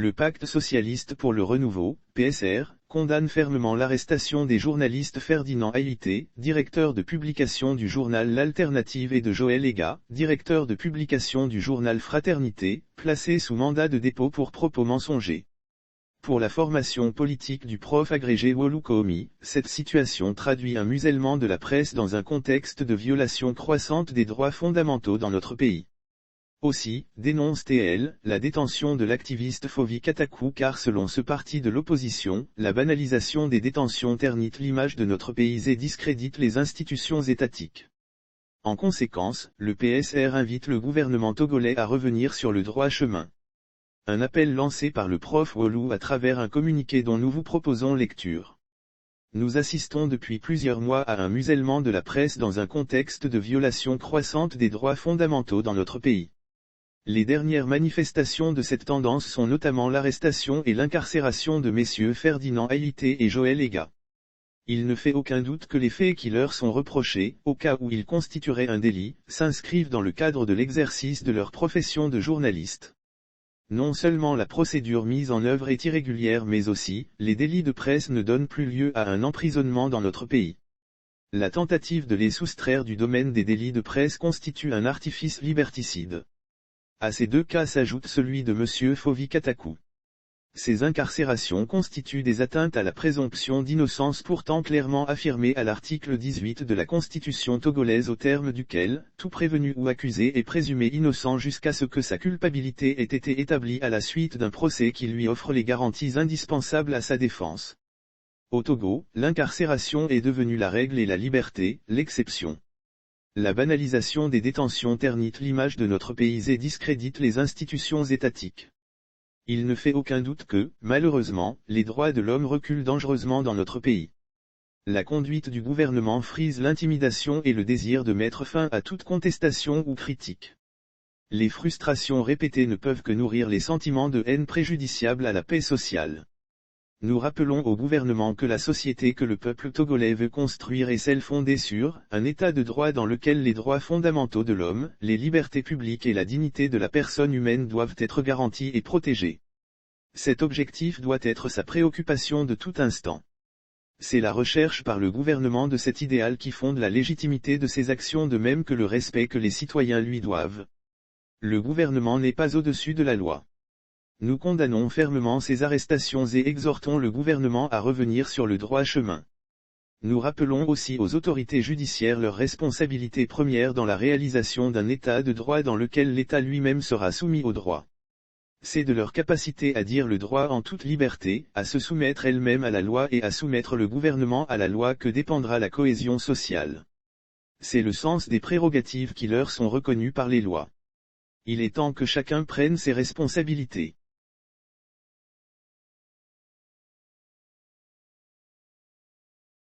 Le Pacte socialiste pour le renouveau, PSR, condamne fermement l'arrestation des journalistes Ferdinand Haïté, directeur de publication du journal L'Alternative et de Joël Hégat, directeur de publication du journal Fraternité, placés sous mandat de dépôt pour propos mensongers. Pour la formation politique du prof agrégé Wolu Komi, cette situation traduit un musellement de la presse dans un contexte de violation croissante des droits fondamentaux dans notre pays. Aussi, dénonce-t-elle, la détention de l'activiste Phovi Katakou car selon ce parti de l'opposition, la banalisation des détentions ternit l'image de notre pays et discrédite les institutions étatiques. En conséquence, le PSR invite le gouvernement togolais à revenir sur le droit chemin. Un appel lancé par le prof Wolu à travers un communiqué dont nous vous proposons lecture. Nous assistons depuis plusieurs mois à un musellement de la presse dans un contexte de violation croissante des droits fondamentaux dans notre pays. Les dernières manifestations de cette tendance sont notamment l'arrestation et l'incarcération de messieurs Ferdinand Haïté et Joël Hégat. Il ne fait aucun doute que les faits qui leur sont reprochés, au cas où ils constitueraient un délit, s'inscrivent dans le cadre de l'exercice de leur profession de journaliste. Non seulement la procédure mise en œuvre est irrégulière mais aussi, les délits de presse ne donnent plus lieu à un emprisonnement dans notre pays. La tentative de les soustraire du domaine des délits de presse constitue un artifice liberticide. À ces deux cas s'ajoute celui de M. Phovi Katakou. Ces incarcérations constituent des atteintes à la présomption d'innocence pourtant clairement affirmée à l'article 18 de la Constitution togolaise au terme duquel, tout prévenu ou accusé est présumé innocent jusqu'à ce que sa culpabilité ait été établie à la suite d'un procès qui lui offre les garanties indispensables à sa défense. Au Togo, l'incarcération est devenue la règle et la liberté, l'exception. La banalisation des détentions ternit l'image de notre pays et discrédite les institutions étatiques. Il ne fait aucun doute que, malheureusement, les droits de l'homme reculent dangereusement dans notre pays. La conduite du gouvernement frise l'intimidation et le désir de mettre fin à toute contestation ou critique. Les frustrations répétées ne peuvent que nourrir les sentiments de haine préjudiciables à la paix sociale. Nous rappelons au gouvernement que la société que le peuple togolais veut construire est celle fondée sur un état de droit dans lequel les droits fondamentaux de l'homme, les libertés publiques et la dignité de la personne humaine doivent être garantis et protégés. Cet objectif doit être sa préoccupation de tout instant. C'est la recherche par le gouvernement de cet idéal qui fonde la légitimité de ses actions de même que le respect que les citoyens lui doivent. Le gouvernement n'est pas au-dessus de la loi. Nous condamnons fermement ces arrestations et exhortons le gouvernement à revenir sur le droit chemin. Nous rappelons aussi aux autorités judiciaires leur responsabilité première dans la réalisation d'un état de droit dans lequel l'État lui-même sera soumis au droit. C'est de leur capacité à dire le droit en toute liberté, à se soumettre elle-même à la loi et à soumettre le gouvernement à la loi que dépendra la cohésion sociale. C'est le sens des prérogatives qui leur sont reconnues par les lois. Il est temps que chacun prenne ses responsabilités.